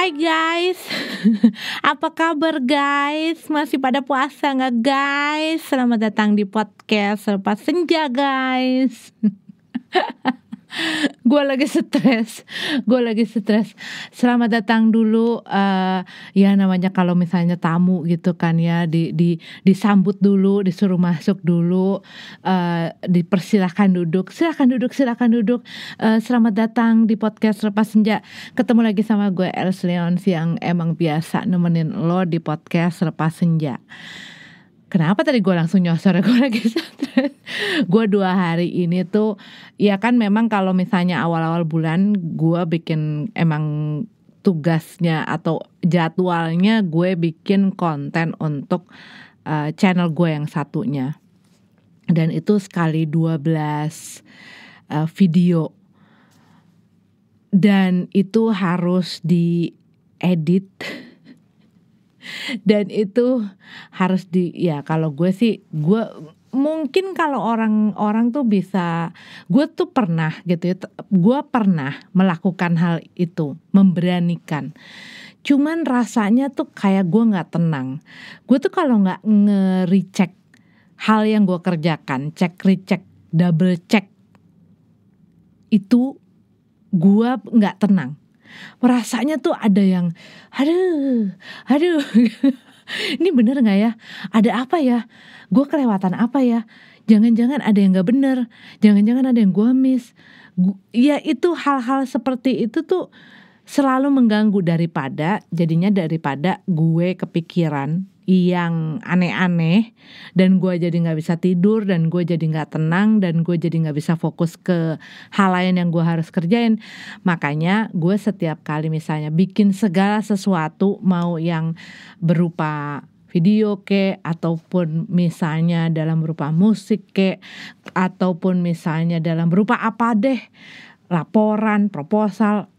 Hai guys, apa kabar guys? Masih pada puasa nggak guys? Selamat datang di podcast Selepas Senja guys. Gue lagi stres. Selamat datang dulu. Ya namanya kalau misalnya tamu gitu kan ya, disambut dulu, disuruh masuk dulu, dipersilahkan duduk. Silakan duduk. Selamat datang di podcast Selepas Senja. Ketemu lagi sama gue Els Leons yang emang biasa nemenin lo di podcast Selepas Senja. Kenapa tadi gue langsung nyosor? Gue lagi stres. Gue 2 hari ini tuh, ya kan memang kalau misalnya awal-awal bulan gue bikin emang tugasnya atau jadwalnya gue bikin konten untuk channel gue yang satunya. Dan itu sekali 12 video. Dan itu harus diedit. Dan itu harus ya kalau gue sih, gue mungkin kalau orang tuh bisa, gue tuh pernah gitu ya, gue pernah melakukan hal itu, memberanikan. Cuman rasanya tuh kayak gue nggak tenang. Gue tuh kalau nggak nge-recheck hal yang gue kerjakan, recheck, double check, itu gue nggak tenang. Rasanya tuh ada yang aduh ini bener gak ya, ada apa ya, gue kelewatan apa ya, jangan-jangan ada yang gak bener, jangan-jangan ada yang gue miss. Ya itu hal-hal seperti itu tuh selalu mengganggu, daripada gue kepikiran yang aneh-aneh dan gue jadi gak bisa tidur, dan gue jadi gak tenang, dan gue jadi gak bisa fokus ke hal lain yang gue harus kerjain. Makanya gue setiap kali misalnya bikin segala sesuatu, mau yang berupa video ataupun misalnya dalam berupa musik ataupun misalnya dalam berupa apa deh, laporan, proposal,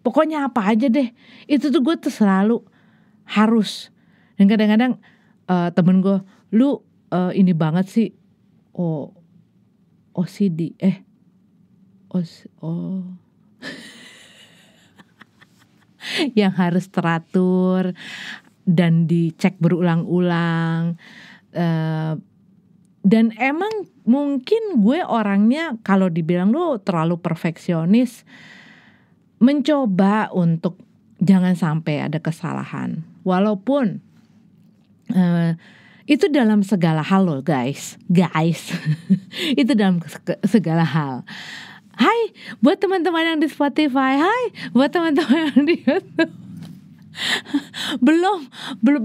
pokoknya apa aja deh, itu tuh gue tuh selalu harus. Dan kadang-kadang temen gue, lu ini banget sih, OCD, yang harus teratur dan dicek berulang-ulang. Dan emang mungkin gue orangnya kalau dibilang lu terlalu perfeksionis, mencoba untuk jangan sampai ada kesalahan. Walaupun itu dalam segala hal loh guys. Itu dalam segala hal. Hai buat teman-teman yang di Spotify, hai buat teman-teman yang di YouTube. belum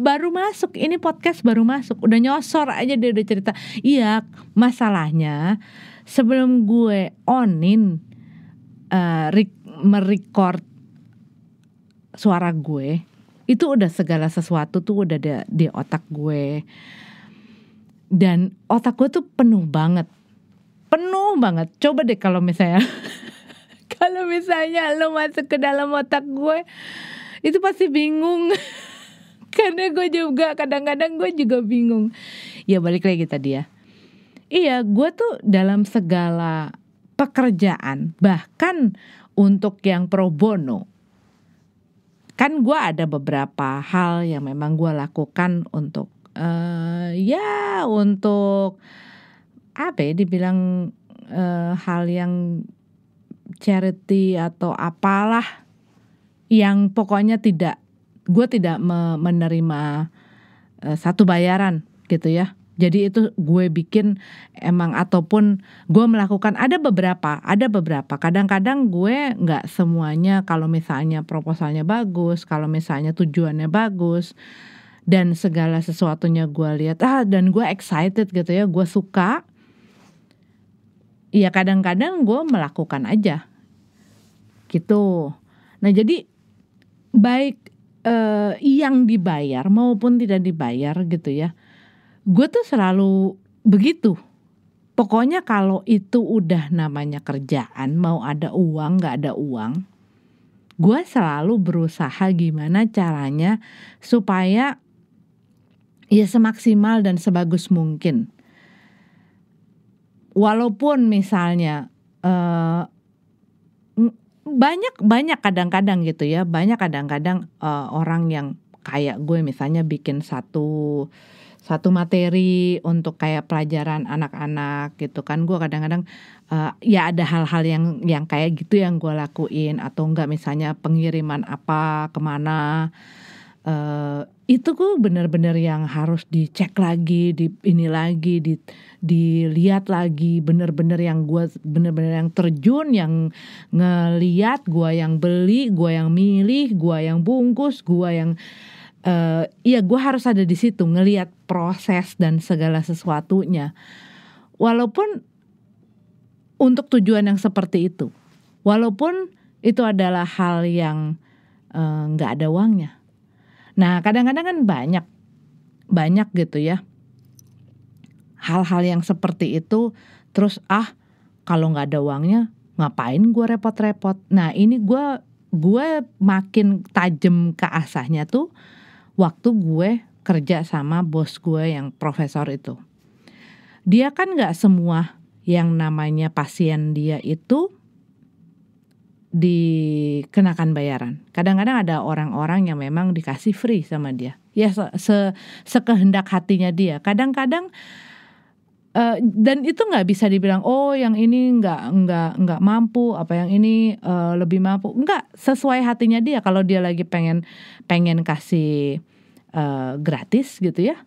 baru masuk, ini podcast baru masuk, udah nyosor aja dia udah cerita. Iya, masalahnya sebelum gue onin merecord suara gue, itu udah segala sesuatu tuh udah di otak gue. Dan otak gue tuh penuh banget. Coba deh kalau misalnya lo masuk ke dalam otak gue, itu pasti bingung. Karena gue juga kadang-kadang gue juga bingung. Ya balik lagi tadi ya. Iya, gue tuh dalam segala pekerjaan, bahkan untuk yang pro bono, kan gue ada beberapa hal yang memang gue lakukan untuk untuk apa ya, dibilang hal yang charity atau apalah, yang pokoknya gue tidak menerima satu bayaran gitu ya. Jadi itu gue bikin emang, ataupun gue melakukan ada beberapa. Kadang-kadang gue nggak semuanya, kalau misalnya proposalnya bagus, kalau misalnya tujuannya bagus, dan segala sesuatunya gue lihat dan gue excited gitu ya, gue suka. Ya kadang-kadang gue melakukan aja gitu. Nah jadi baik yang dibayar maupun tidak dibayar gitu ya, gue tuh selalu begitu. Pokoknya kalau itu udah namanya kerjaan, mau ada uang gak ada uang, gue selalu berusaha gimana caranya supaya ya semaksimal dan sebagus mungkin. Walaupun misalnya banyak kadang-kadang gitu ya, banyak kadang-kadang, orang yang kayak gue misalnya bikin satu materi untuk kayak pelajaran anak-anak gitu kan, gue kadang-kadang, ya ada hal-hal yang kayak gitu yang gue lakuin, atau enggak misalnya pengiriman apa kemana, itu gue bener-bener yang harus dicek lagi, ini lagi, dilihat lagi, bener-bener yang gue bener-bener yang terjun, yang ngeliat, gue yang beli, gue yang milih, gue yang bungkus, gue yang iya gue harus ada di situ ngelihat proses dan segala sesuatunya. Walaupun untuk tujuan yang seperti itu. Walaupun itu adalah hal yang nggak ada uangnya. Nah, kadang-kadang kan banyak gitu ya. Hal-hal yang seperti itu terus kalau nggak ada uangnya ngapain gue repot-repot. Nah, ini gue makin tajam ke asahnya tuh waktu gue kerja sama bos gue yang profesor itu. Dia kan gak semua yang namanya pasien dia itu dikenakan bayaran. Kadang-kadang ada orang-orang yang memang dikasih free sama dia. Ya sekehendak hatinya dia. Kadang-kadang dan itu nggak bisa dibilang yang ini nggak mampu, apa yang ini lebih mampu. Nggak, sesuai hatinya dia. Kalau dia lagi pengen kasih gratis gitu ya,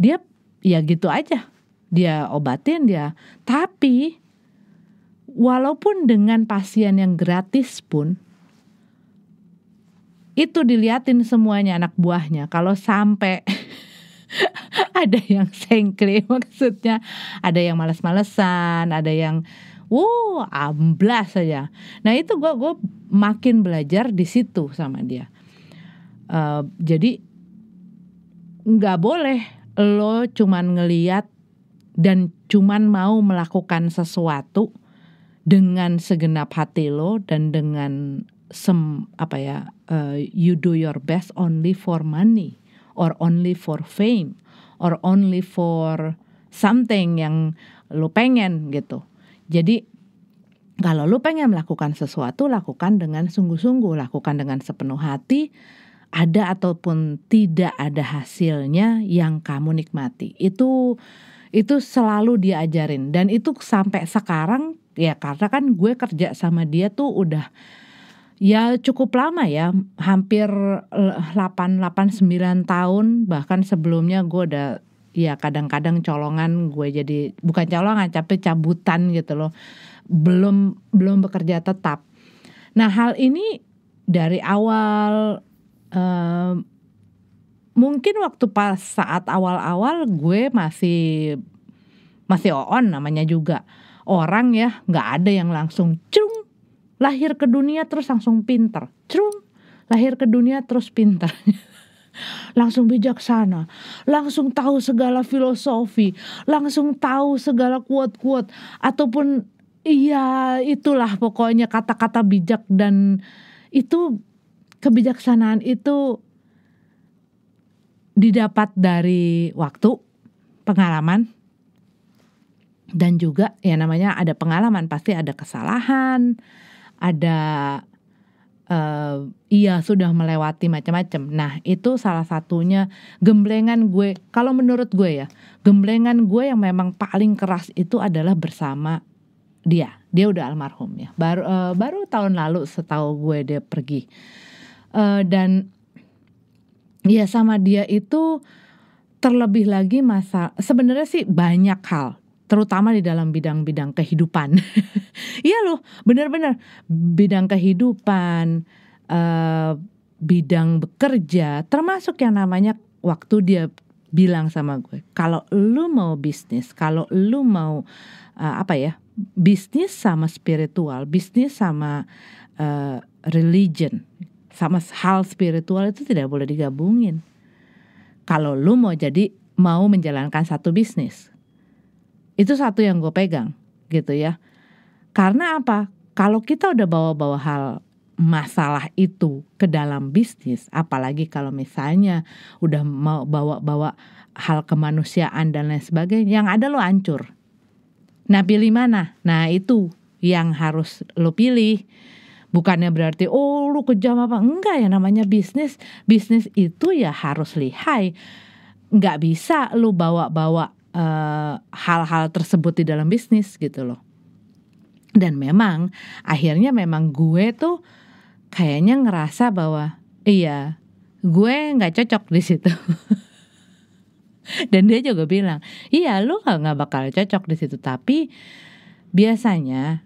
dia ya gitu aja, dia obatin dia. Tapi walaupun dengan pasien yang gratis pun itu diliatin semuanya anak buahnya. Kalau sampai ada yang sengkle, maksudnya ada yang malas-malesan, ada yang amblas saja. Nah itu gue makin belajar di situ sama dia. Jadi nggak boleh lo cuman ngeliat dan cuman mau melakukan sesuatu dengan segenap hati lo dan dengan you do your best only for money or only for fame or only for something yang lo pengen gitu. Jadi kalau lo pengen melakukan sesuatu, lakukan dengan sungguh-sungguh, lakukan dengan sepenuh hati. Ada ataupun tidak ada hasilnya yang kamu nikmati. Itu selalu diajarin, dan itu sampai sekarang ya, karena kan gue kerja sama dia tuh udah ya cukup lama ya, hampir 8-9 tahun. Bahkan sebelumnya gue udah ya kadang-kadang colongan, gue jadi bukan colongan tapi cabutan gitu loh, belum bekerja tetap. Nah hal ini dari awal mungkin waktu pas saat awal-awal gue masih on namanya juga orang ya, nggak ada yang langsung cung lahir ke dunia terus langsung pinter, lahir ke dunia terus pinter. Langsung bijaksana, langsung tahu segala filosofi, langsung tahu segala quote-quote, ataupun iya itulah pokoknya kata-kata bijak. Dan itu kebijaksanaan itu didapat dari waktu, pengalaman, dan juga ya namanya ada pengalaman pasti ada kesalahan, ada sudah melewati macam-macam. Nah itu salah satunya gemblengan gue, kalau menurut gue ya, gemblengan gue yang memang paling keras itu adalah bersama dia udah almarhum ya, baru tahun lalu setahu gue dia pergi. Dan ya sama dia itu terlebih lagi sebenarnya sih banyak hal, terutama di dalam bidang-bidang kehidupan. Iya loh, benar-benar bidang kehidupan, bidang bekerja, termasuk yang namanya waktu dia bilang sama gue, kalau lu mau bisnis, kalau lu mau bisnis sama spiritual, bisnis sama religion, sama hal spiritual itu tidak boleh digabungin. Kalau lu mau menjalankan satu bisnis, itu satu yang gue pegang gitu ya. Karena apa? Kalau kita udah bawa-bawa hal masalah itu ke dalam bisnis, apalagi kalau misalnya udah mau bawa-bawa hal kemanusiaan dan lain sebagainya, yang ada lo hancur. Nah pilih mana? Nah itu yang harus lo pilih. Bukannya berarti, oh lu kejam apa, enggak ya, namanya bisnis. Bisnis itu ya harus lihai, nggak bisa lu bawa-bawa hal-hal tersebut di dalam bisnis gitu loh. Dan memang akhirnya memang gue tuh kayaknya ngerasa bahwa iya gue nggak cocok di situ. Dan dia juga bilang, iya lu nggak bakal cocok di situ. Tapi biasanya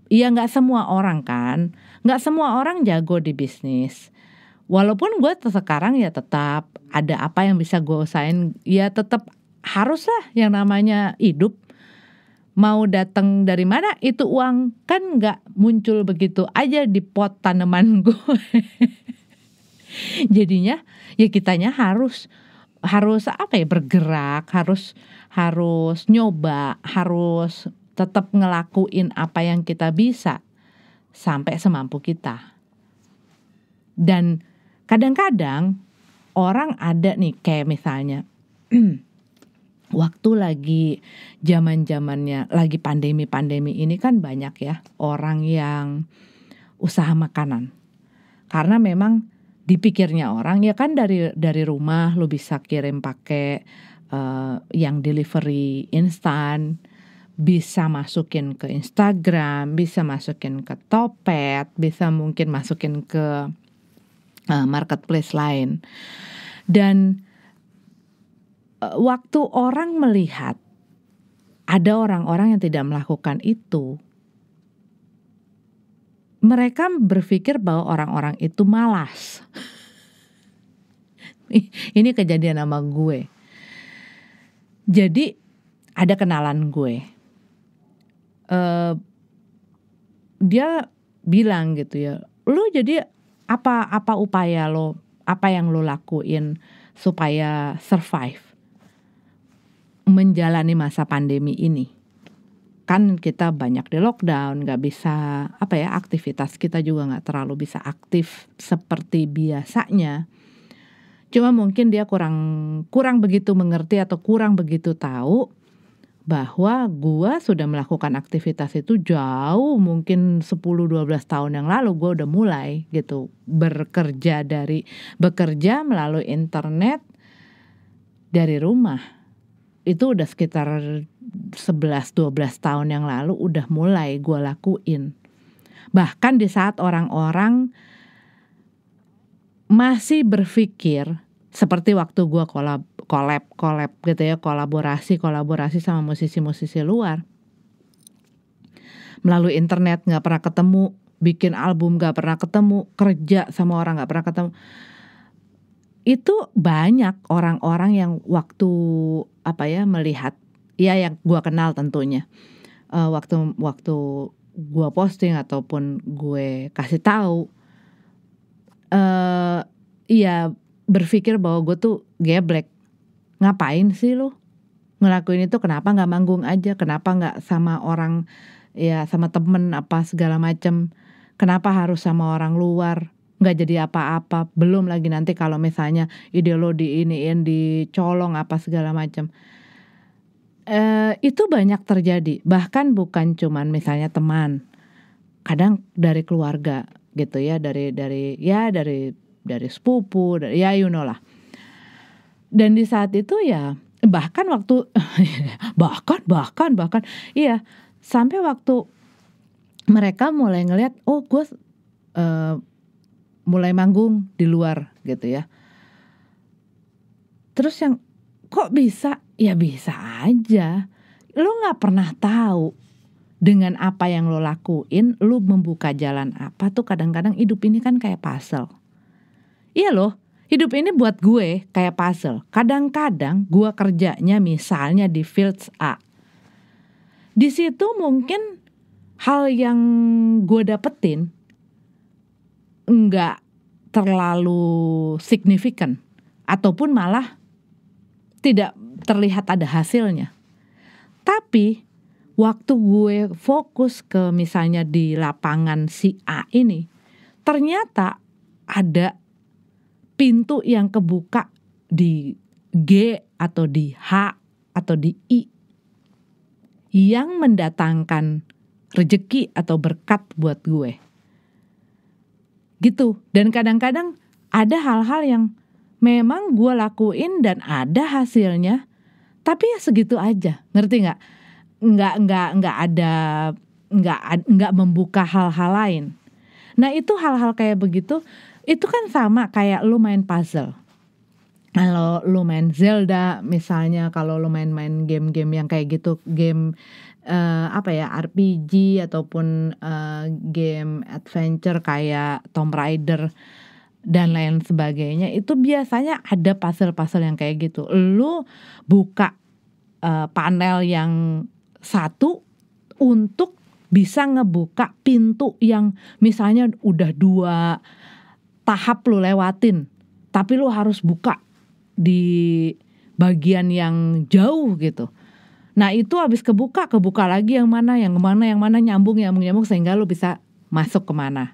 ya nggak semua orang kan, nggak semua orang jago di bisnis. Walaupun gue sekarang ya tetap ada apa yang bisa gue usahain, ya tetap haruslah yang namanya hidup. Mau datang dari mana itu uang kan nggak muncul begitu aja di pot tanaman gue. Jadinya ya kitanya harus apa ya, bergerak, harus nyoba, harus tetap ngelakuin apa yang kita bisa sampai semampu kita. Dan kadang-kadang orang ada nih kayak misalnya waktu lagi zaman-zamannya lagi pandemi ini kan banyak ya orang yang usaha makanan. Karena memang dipikirnya orang ya kan dari rumah lu bisa kirim pakai yang delivery instan, bisa masukin ke Instagram, bisa masukin ke Topet, bisa mungkin masukin ke marketplace lain. Dan waktu orang melihat ada orang-orang yang tidak melakukan itu, mereka berpikir bahwa orang-orang itu malas. Ini kejadian sama gue. Jadi ada kenalan gue, dia bilang gitu ya, lu jadi apa upaya lo, apa yang lo lakuin supaya survive menjalani masa pandemi ini. Kan kita banyak di lockdown, gak bisa aktivitas kita juga gak terlalu bisa aktif seperti biasanya. Cuma mungkin dia kurang begitu mengerti atau kurang begitu tahu bahwa gua sudah melakukan aktivitas itu jauh, mungkin 10-12 tahun yang lalu gua udah mulai gitu bekerja melalui internet dari rumah. Itu udah sekitar 11-12 tahun yang lalu udah mulai gue lakuin. Bahkan di saat orang-orang masih berpikir seperti waktu gue collab gitu ya, kolaborasi sama musisi-musisi luar melalui internet, nggak pernah ketemu, bikin album nggak pernah ketemu, kerja sama orang nggak pernah ketemu. Itu banyak orang-orang yang waktu melihat, ya yang gue kenal tentunya, waktu gue posting ataupun gue kasih tahu, ya berpikir bahwa gue tuh geblek. Ngapain sih lu ngelakuin itu? Kenapa nggak manggung aja? Kenapa nggak sama orang, ya sama temen apa segala macam? Kenapa harus sama orang luar? Nggak jadi apa-apa. Belum lagi nanti kalau misalnya ide lo dicolong apa segala macam. Itu banyak terjadi. Bahkan bukan cuman misalnya teman, kadang dari keluarga gitu ya, dari sepupu, ya you know lah. Dan di saat itu ya bahkan waktu bahkan iya, sampai waktu mereka mulai ngelihat, oh gue mulai manggung di luar gitu ya. Terus yang kok bisa? Ya bisa aja. Lo gak pernah tahu dengan apa yang lo lakuin, lo membuka jalan apa tuh. Kadang-kadang hidup ini kan kayak puzzle. Iya loh, hidup ini buat gue kayak puzzle. Kadang-kadang gue kerjanya misalnya di fields A. Di situ mungkin hal yang gue dapetin nggak terlalu signifikan, ataupun malah tidak terlihat ada hasilnya. Tapi waktu gue fokus ke misalnya di lapangan si A ini, ternyata ada pintu yang kebuka di G atau di H atau di I yang mendatangkan rejeki atau berkat buat gue. gitu. Dan kadang-kadang ada hal-hal yang memang gue lakuin dan ada hasilnya, tapi ya segitu aja, ngerti nggak? Nggak ada, nggak membuka hal-hal lain. Nah itu hal-hal kayak begitu, itu kan sama kayak lu main puzzle. Kalau lu main Zelda misalnya, kalau lu main-main game-game yang kayak gitu, game RPG ataupun game adventure kayak Tomb Raider dan lain sebagainya, itu biasanya ada puzzle-puzzle yang kayak gitu. Lu buka panel yang satu untuk bisa ngebuka pintu yang misalnya udah 2 tahap lu lewatin, tapi lu harus buka di bagian yang jauh gitu. Nah itu habis kebuka lagi yang mana nyambung sehingga lu bisa masuk kemana.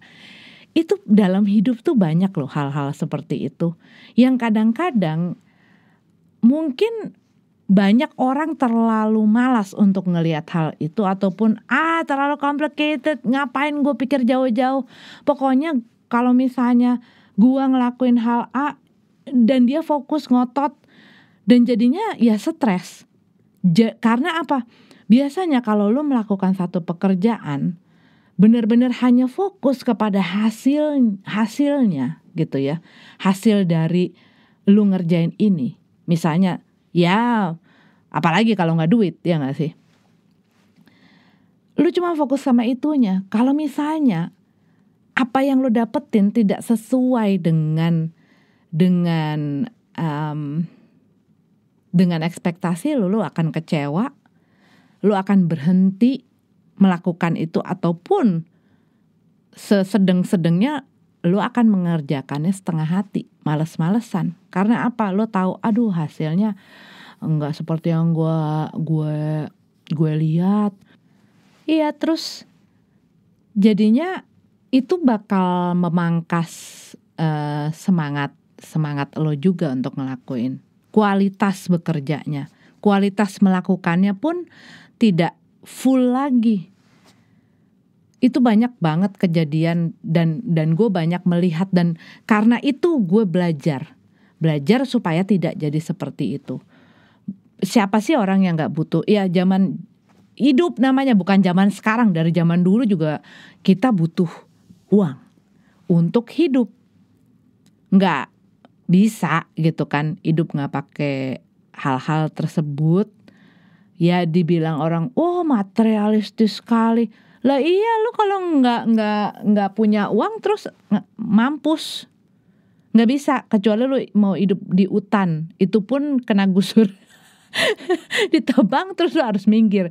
Itu dalam hidup tuh banyak loh hal-hal seperti itu yang kadang-kadang mungkin banyak orang terlalu malas untuk ngelihat hal itu, ataupun terlalu complicated, ngapain gue pikir jauh-jauh. Pokoknya kalau misalnya gue ngelakuin hal A dan dia fokus ngotot, dan jadinya ya stres. Karena apa? Biasanya kalau lu melakukan satu pekerjaan benar-benar hanya fokus kepada hasilnya gitu ya, hasil dari lu ngerjain ini. Misalnya ya apalagi kalau nggak duit, ya nggak sih? Lu cuma fokus sama itunya. Kalau misalnya apa yang lu dapetin tidak sesuai dengan ekspektasi lu akan kecewa, lu akan berhenti melakukan itu, ataupun sesedeng-sedengnya lu akan mengerjakannya setengah hati, males-malesan. Karena apa? Lu tahu, aduh hasilnya enggak seperti yang gue lihat. Iya, terus jadinya itu bakal memangkas semangat lo juga untuk ngelakuin. Kualitas bekerjanya, kualitas melakukannya pun tidak full lagi. Itu banyak banget kejadian dan gue banyak melihat, dan karena itu gue belajar supaya tidak jadi seperti itu. Siapa sih orang yang gak butuh? Ya zaman hidup namanya, bukan zaman sekarang, dari zaman dulu juga kita butuh uang untuk hidup. Nggak bisa gitu kan hidup nggak pakai hal-hal tersebut. Ya dibilang orang, oh materialistis sekali. Lah iya, lu kalau nggak punya uang terus mampus. Nggak bisa, kecuali lu mau hidup di hutan, itu pun kena gusur. Ditebang terus lu harus minggir.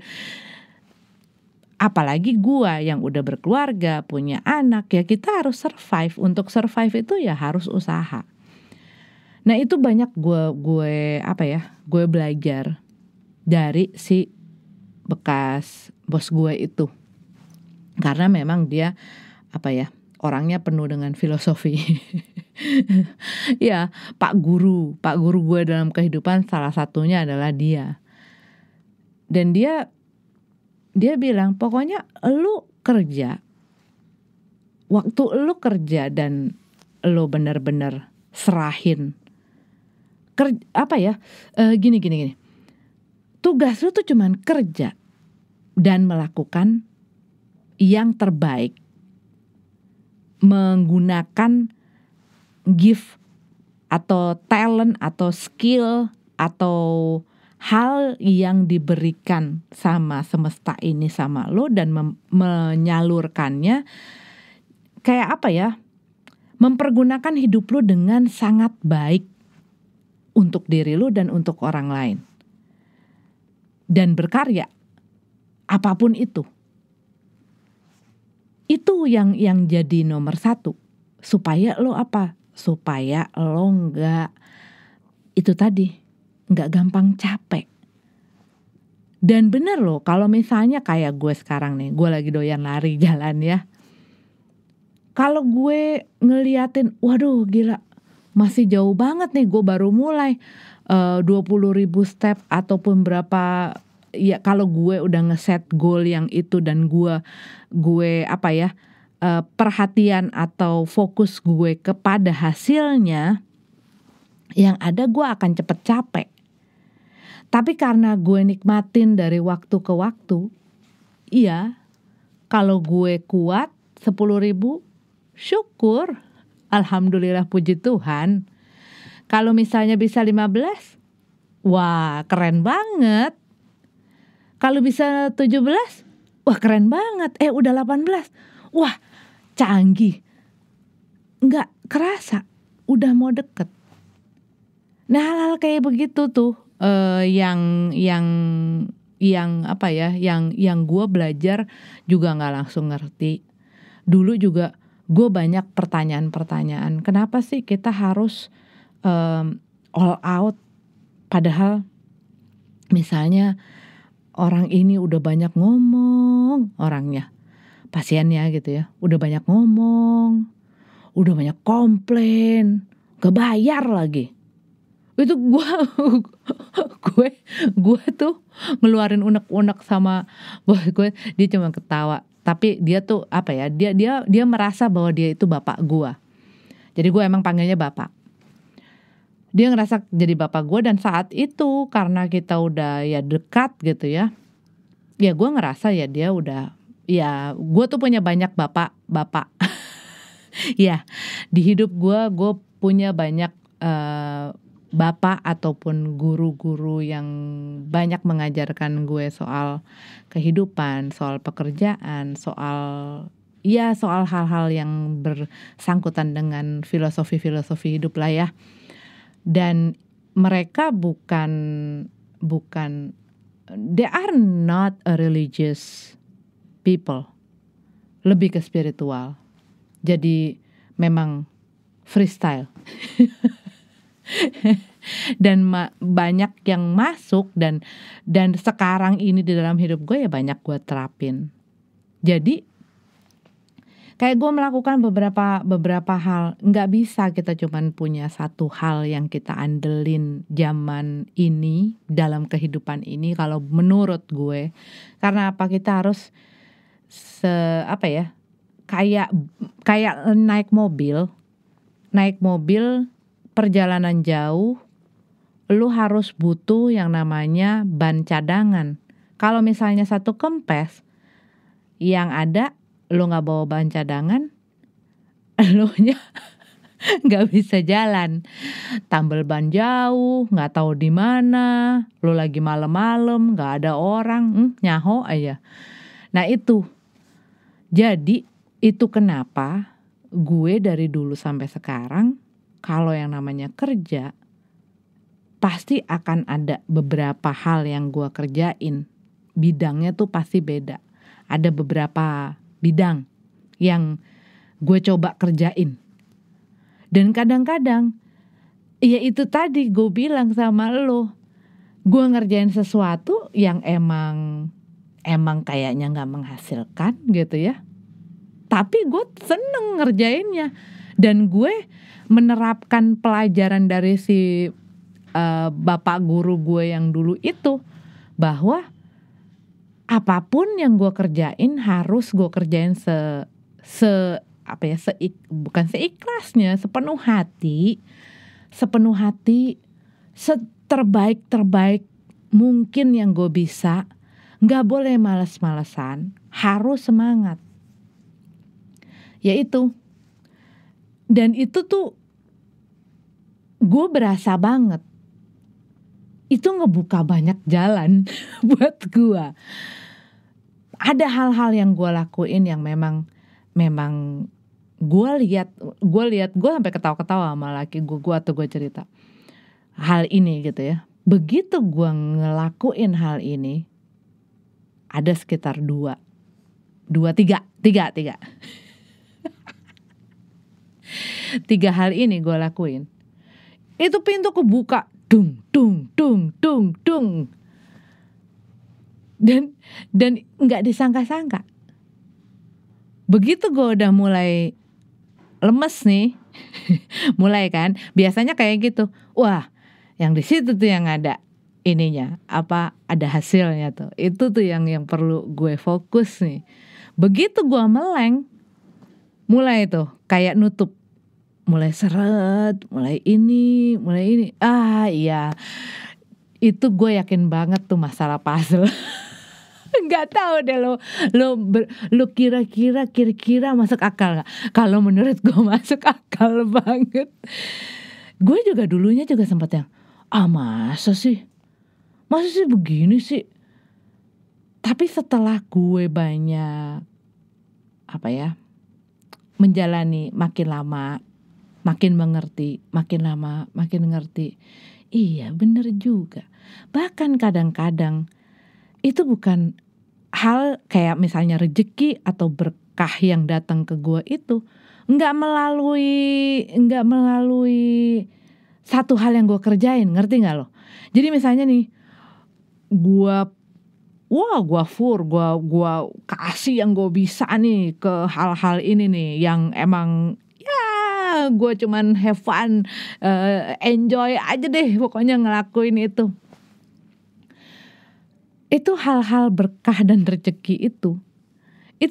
Apalagi gua yang udah berkeluarga, punya anak, ya kita harus survive. Untuk survive itu ya harus usaha. Nah itu banyak gue belajar dari si bekas bos gue itu. Karena memang dia orangnya penuh dengan filosofi. Ya, Pak guru gue dalam kehidupan salah satunya adalah dia. Dan dia bilang, pokoknya lu kerja, waktu lu kerja dan lu benar-benar serahin gini. Tugas lu tuh cuman kerja dan melakukan yang terbaik, menggunakan gift atau talent atau skill atau hal yang diberikan sama semesta ini sama lo, dan menyalurkannya kayak mempergunakan hidup lo dengan sangat baik untuk diri lo dan untuk orang lain, dan berkarya apapun itu yang jadi nomor satu, supaya lo nggak gampang capek. Dan bener loh, kalau misalnya kayak gue sekarang nih, gue lagi doyan lari jalan ya. Kalau gue ngeliatin, waduh gila, masih jauh banget nih, gue baru mulai 20.000 step ataupun berapa. Ya kalau gue udah ngeset goal yang itu dan gue perhatian atau fokus gue kepada hasilnya, yang ada gue akan cepet capek. Tapi karena gue nikmatin dari waktu ke waktu, iya, kalau gue kuat 10.000, syukur, alhamdulillah, puji Tuhan. Kalau misalnya bisa 15, wah keren banget. Kalau bisa 17, wah keren banget. Udah 18, wah canggih. Nggak kerasa, udah mau deket. Nah hal-hal kayak begitu tuh yang apa ya, yang gue belajar juga nggak langsung ngerti. Dulu juga gue banyak pertanyaan-pertanyaan. Kenapa sih kita harus all out? Padahal misalnya orang ini udah banyak ngomong, orangnya, pasiennya gitu ya, udah banyak ngomong, udah banyak komplain, gak bayar lagi. Itu gue tuh ngeluarin unek-unek sama bos gue. Dia cuma ketawa, tapi dia tuh apa ya, dia merasa bahwa dia itu bapak gue. Jadi gue emang panggilnya bapak. Dia ngerasa jadi bapak gue, dan saat itu karena kita udah ya dekat gitu ya gue ngerasa ya dia udah, ya gue tuh punya banyak bapak ya di hidup gue punya banyak bapak ataupun guru-guru yang banyak mengajarkan gue soal kehidupan, soal pekerjaan, soal hal-hal yang bersangkutan dengan filosofi hidup lah ya. Dan mereka bukan they are not a religious people, lebih ke spiritual. Jadi memang freestyle. Dan banyak yang masuk, dan sekarang ini di dalam hidup gue ya banyak gue terapin. Jadi kayak gue melakukan beberapa hal. Nggak bisa kita cuman punya satu hal yang kita andelin zaman ini dalam kehidupan ini, kalau menurut gue. Karena apa, kita harus kayak naik mobil perjalanan jauh, lu harus butuh yang namanya ban cadangan. Kalau misalnya satu kempes, yang ada lu nggak bawa ban cadangan, lu nya nggak bisa jalan. Tambal ban jauh, nggak tahu di mana, lu lagi malam-malam, nggak ada orang, nyaho aja. Nah itu, jadi itu kenapa gue dari dulu sampai sekarang, kalau yang namanya kerja, pasti akan ada beberapa hal yang gue kerjain. Bidangnya tuh pasti beda. Ada beberapa bidang yang gue coba kerjain. Dan kadang-kadang, ya itu tadi gue bilang sama lo, gue ngerjain sesuatu yang emang kayaknya gak menghasilkan gitu ya. Tapi gue seneng ngerjainnya. Dan gue menerapkan pelajaran dari si bapak guru gue yang dulu itu, bahwa apapun yang gue kerjain harus gue kerjain bukan seikhlasnya, sepenuh hati, seterbaik mungkin yang gue bisa. Nggak boleh malas-malesan, harus semangat. Yaitu. Dan itu tuh gue berasa banget. Itu ngebuka banyak jalan buat gue. Ada hal-hal yang gue lakuin yang memang gue lihat gue sampai ketawa-ketawa sama laki gue atau gue cerita hal ini gitu ya. Begitu gue ngelakuin hal ini, ada sekitar tiga hal ini gue lakuin, itu pintu kebuka, dung dung dung dung dung, dan nggak disangka-sangka. Begitu gue udah mulai lemes nih, mulai kan, biasanya kayak gitu, wah, yang di situ tuh yang ada ininya, ada hasilnya tuh, itu tuh yang perlu gue fokus nih. Begitu gue meleng, mulai tuh kayak nutup, mulai seret, mulai ini. Iya, itu gue yakin banget tuh masalah puzzle. Nggak tahu deh lo kira-kira masuk akal nggak? Kalau menurut gue masuk akal banget. Gue juga dulunya juga sempat yang masa sih begini sih. Tapi setelah gue banyak menjalani, makin lama makin mengerti, makin lama makin ngerti. Iya bener juga. Bahkan kadang-kadang itu bukan hal kayak misalnya rezeki atau berkah yang datang ke gue itu nggak melalui satu hal yang gue kerjain, ngerti nggak lo? Jadi misalnya nih gue kasih yang gue bisa nih ke hal-hal ini nih yang emang ya gue cuman have fun, enjoy aja deh pokoknya ngelakuin itu. Itu hal-hal berkah dan rezeki itu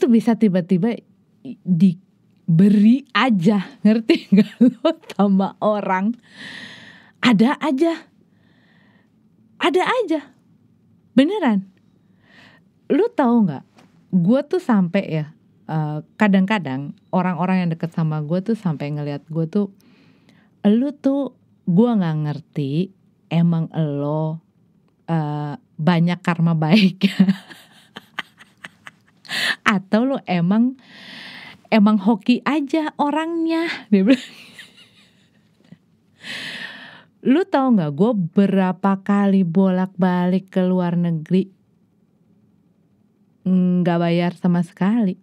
bisa tiba-tiba diberi aja, ngerti gak lo, sama orang. Ada aja beneran. Lu tahu gak, gue tuh sampai ya kadang-kadang orang-orang yang deket sama gue tuh sampai ngelihat gue tuh, lu tuh gue gak ngerti emang lo banyak karma baik atau lo emang hoki aja orangnya, dia bilang. Lu tahu nggak, gue berapa kali bolak-balik ke luar negeri nggak bayar sama sekali,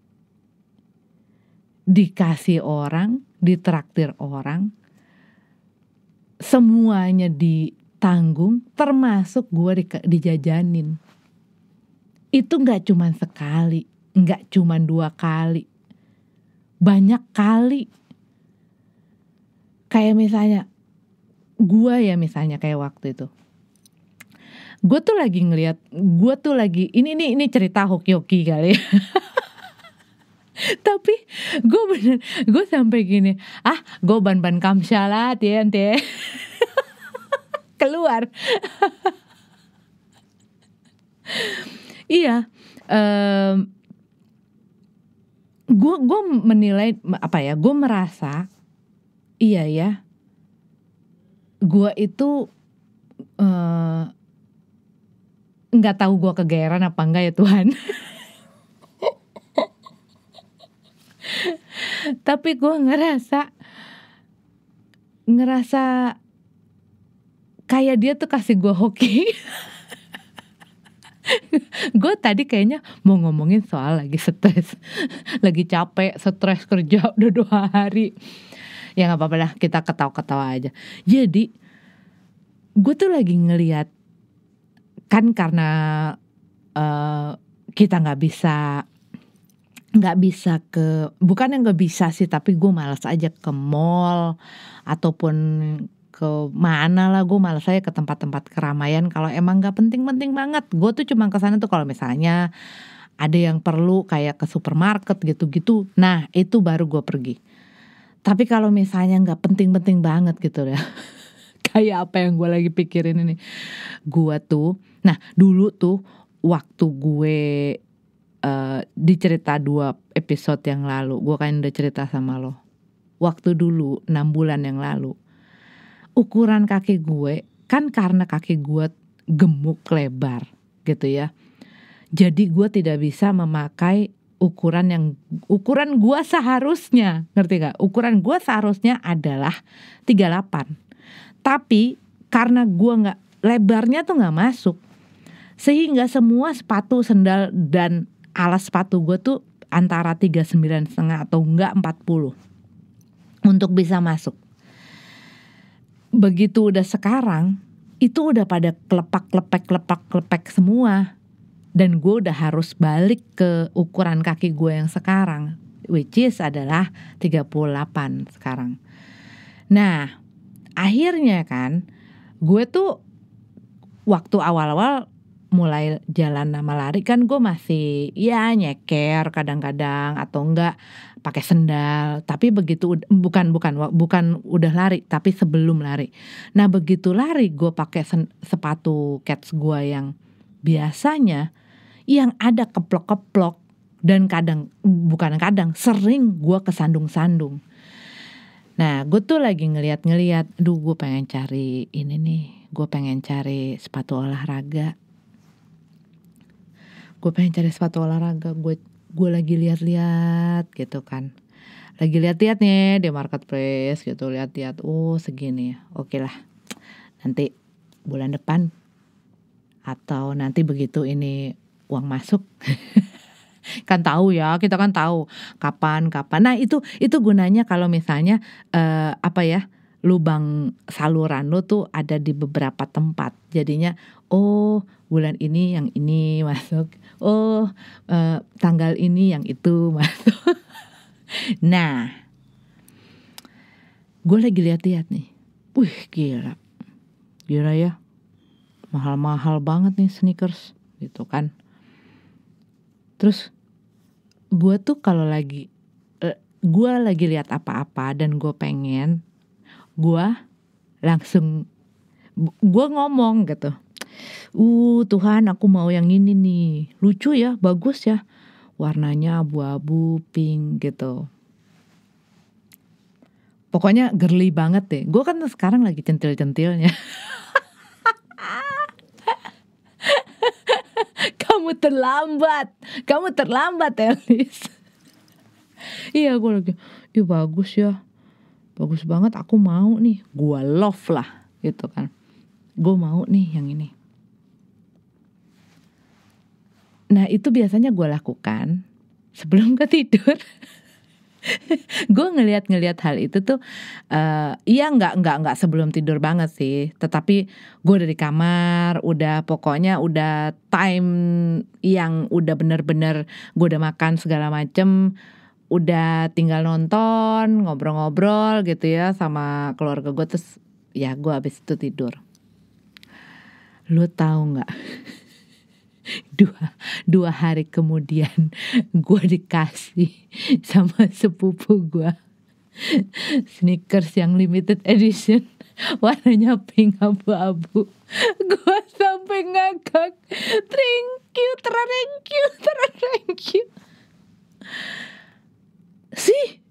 dikasih orang, ditraktir orang, semuanya ditanggung, termasuk gue dijajanin. Itu nggak cuma sekali, nggak cuma 2 kali, banyak kali. Kayak misalnya gue kayak waktu itu gue tuh lagi ngeliat, ini cerita hoki-hoki kali ya. Tapi gue sampai gini, gue ban kamsyalah tiente keluar. Iya, gue menilai gue merasa iya ya, gue itu nggak tahu gue kegeeran apa enggak ya Tuhan. Tapi gue ngerasa kayak dia tuh kasih gue hoki. Gue tadi kayaknya mau ngomongin soal lagi stres, lagi capek, stres kerja udah 2 hari. Ya gak apa-apa lah, kita ketawa-ketawa aja. Jadi gue tuh lagi ngeliat, kan karena kita gak bisa bukan yang gak bisa sih, tapi gue malas aja ke mall ataupun ke mana lah, gue malas aja ke tempat-tempat keramaian kalau emang gak penting-penting banget. Gue tuh cuma kesana tuh kalau misalnya ada yang perlu kayak ke supermarket gitu-gitu, nah itu baru gue pergi. Tapi kalau misalnya gak penting-penting banget gitu ya, kayak apa yang gue lagi pikirin ini, gue tuh, nah dulu tuh waktu gue di cerita 2 episode yang lalu, gue kan udah cerita sama lo, waktu dulu 6 bulan yang lalu, ukuran kaki gue kan karena kaki gue gemuk lebar gitu ya, jadi gue tidak bisa memakai ukuran gue seharusnya, ngerti gak? Ukuran gue seharusnya adalah 38, tapi karena gue gak, lebarnya tuh gak masuk, sehingga semua sepatu, sendal dan alas sepatu gue tuh antara 39,5 atau enggak 40 untuk bisa masuk. Begitu udah sekarang, itu udah pada klepek semua. Dan gue udah harus balik ke ukuran kaki gue yang sekarang, which is adalah 38 sekarang. Nah, akhirnya kan gue tuh waktu awal-awal mulai jalan sama lari kan gue masih ya nyeker kadang-kadang atau enggak pakai sendal. Tapi begitu bukan udah lari, tapi sebelum lari. Nah begitu lari gue pakai sepatu kets gue yang biasanya yang ada keplok-keplok, dan bukan kadang sering gue kesandung-sandung. Nah gue tuh lagi ngeliat, gue pengen cari ini nih, gue pengen cari sepatu olahraga. Gue lagi lihat-lihat gitu kan. Lagi lihat-lihat nih di marketplace gitu, lihat-lihat, segini ya. Oke lah. Nanti bulan depan atau nanti begitu ini uang masuk. Kan tahu ya, kita kan tahu kapan. Nah, itu gunanya kalau misalnya lubang saluran lo tuh ada di beberapa tempat. Jadinya bulan ini yang ini masuk. Tanggal ini yang itu masuk. Nah, gue lagi lihat-lihat nih. Wih, gila ya. Mahal-mahal banget nih sneakers gitu kan. Terus gue tuh kalau lagi lihat apa-apa dan gue pengen, gue langsung gue ngomong gitu, Tuhan aku mau yang ini nih, lucu ya, bagus ya, warnanya abu-abu pink gitu. Pokoknya girly banget deh. Gue kan sekarang lagi centil-centilnya. Kamu terlambat Elis. Iya gue lagi, bagus ya, bagus banget, aku mau nih, gue love lah gitu kan, gue mau nih yang ini. Nah itu biasanya gue lakukan sebelum ke tidur. Gue ngelihat hal itu tuh, nggak sebelum tidur banget sih, tetapi gue udah di kamar, pokoknya udah time yang udah bener-bener gue udah makan segala macem, udah tinggal nonton, ngobrol-ngobrol gitu ya sama keluarga gue, terus ya gue habis itu tidur. Lu tahu nggak? Dua hari kemudian gue dikasih sama sepupu gue sneakers yang limited edition, warnanya pink abu-abu. Gue sampai ngakak. Thank you. Sih,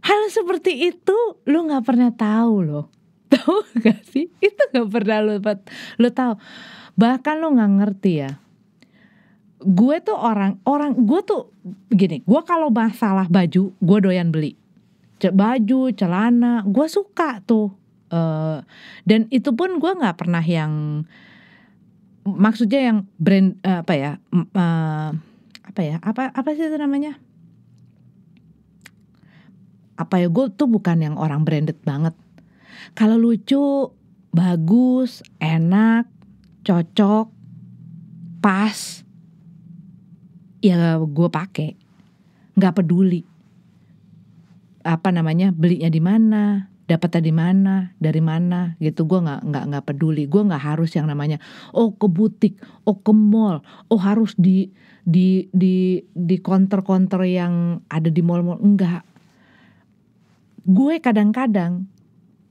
hal seperti itu lu nggak pernah tahu loh. Tahu gak sih? Itu nggak pernah lu tahu. Bahkan lu nggak ngerti ya. Gue tuh gue tuh begini, gue kalau masalah baju gue doyan beli baju, celana, gue suka tuh, dan itu pun gue nggak pernah yang maksudnya yang brand apa sih itu namanya, gue tuh bukan yang orang branded banget. Kalau lucu, bagus, enak, cocok, pas, ya gue pakai, nggak peduli belinya di mana, dapatnya di mana, dari mana gitu. Gue nggak peduli. Gue nggak harus yang namanya ke butik, ke mall, harus di counter yang ada di mall-mall. Enggak. Gue kadang-kadang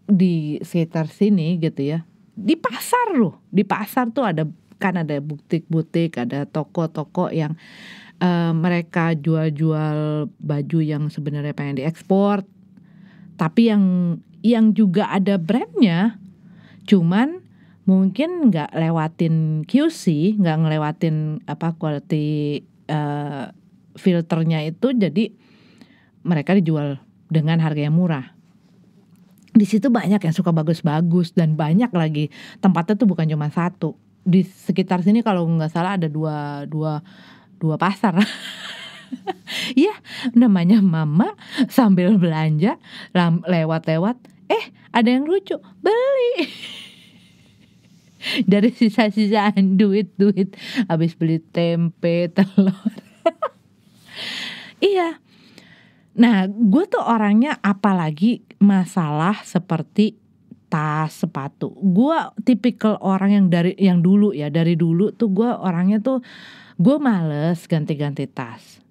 di sekitar sini gitu ya, di pasar tuh ada butik-butik, ada toko-toko yang mereka jual baju yang sebenarnya pengen diekspor, tapi yang juga ada brandnya, cuman mungkin nggak lewatin QC, nggak ngelewatin quality filternya itu, jadi mereka dijual dengan harga yang murah. Di situ banyak yang suka bagus-bagus, dan banyak lagi tempatnya tuh bukan cuma satu. Di sekitar sini kalau nggak salah ada dua pasar. Ya, namanya mama sambil belanja lewat-lewat, ada yang lucu, beli. Dari sisa-sisaan duit habis beli tempe, telur. Iya. Nah, gue tuh orangnya apalagi masalah seperti tas, sepatu. Gue tipikal orang yang dari dulu tuh gue orangnya tuh, gue males ganti-ganti tas.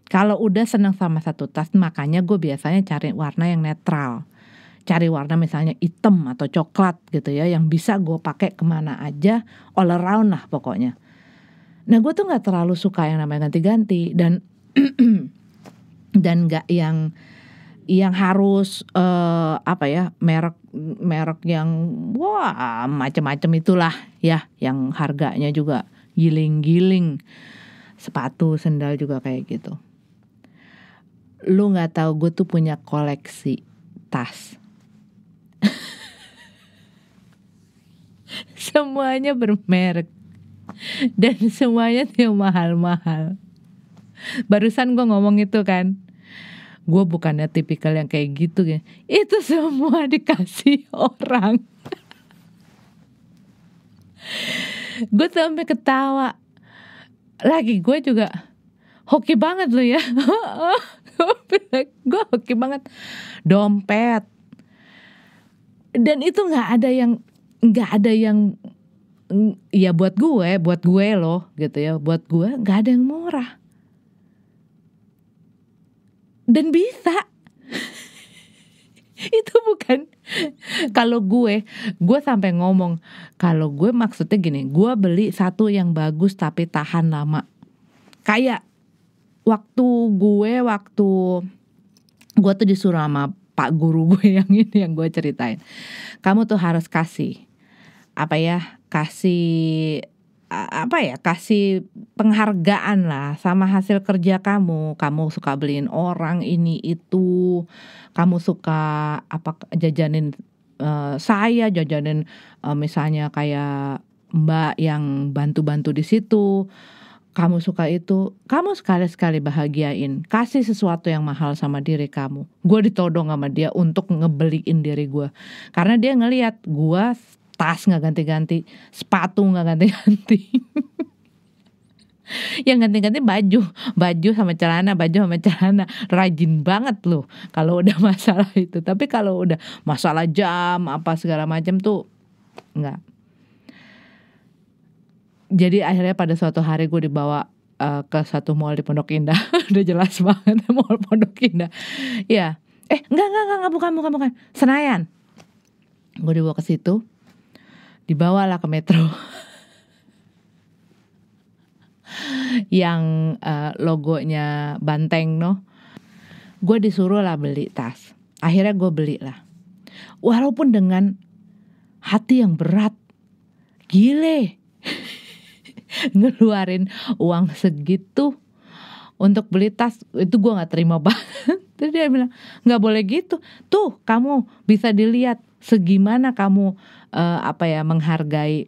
Kalau udah seneng sama satu tas, makanya gue biasanya cari warna yang netral. Cari warna misalnya hitam atau coklat gitu ya, yang bisa gue pakai kemana aja, all around lah pokoknya. Nah gue tuh nggak terlalu suka yang namanya ganti-ganti, dan dan nggak yang harus apa ya, merek yang wah macam-macam itulah ya, yang harganya juga giling-giling. Sepatu, sendal juga kayak gitu. Lu nggak tahu gue tuh punya koleksi tas. Semuanya bermerek dan semuanya tuh mahal-mahal. Barusan gue ngomong itu kan, gue bukannya tipikal yang kayak gitu ya. Itu semua dikasih orang. Gue sampai ketawa. Lagi gue juga hoki banget lu ya. Gue hoki banget. Dompet. Dan itu nggak ada yang ya buat gue loh gitu ya, buat gue nggak ada yang murah dan bisa. Itu bukan, kalau gue sampai ngomong, kalau gue maksudnya gini, gue beli satu yang bagus tapi tahan lama. Kayak waktu gue tuh disuruh sama pak guru gue yang ini, yang gue ceritain, kamu tuh harus kasih penghargaan lah sama hasil kerja kamu. Kamu suka beliin orang ini itu, kamu suka jajanin misalnya kayak mbak yang bantu-bantu di situ, kamu suka itu, kamu sekali-sekali bahagiain, kasih sesuatu yang mahal sama diri kamu. Gue ditodong sama dia untuk ngebeliin diri gue, karena dia ngelihat gue tas nggak ganti-ganti, sepatu nggak ganti-ganti. Yang ganti-ganti baju sama celana, rajin banget loh kalau udah masalah itu. Tapi kalau udah masalah jam apa segala macam tuh nggak. Jadi akhirnya pada suatu hari gue dibawa ke satu mall di Pondok Indah. Udah jelas banget mall Pondok Indah. Ya, enggak, bukan. Senayan. Gue dibawa ke situ. Dibawalah ke Metro. Yang logonya banteng no. Gue disuruh lah beli tas. Akhirnya gue beli lah. Walaupun dengan hati yang berat. Gile. Ngeluarin uang segitu untuk beli tas, itu gue nggak terima banget. Terus dia bilang nggak boleh gitu. Tuh kamu bisa dilihat segimana kamu menghargai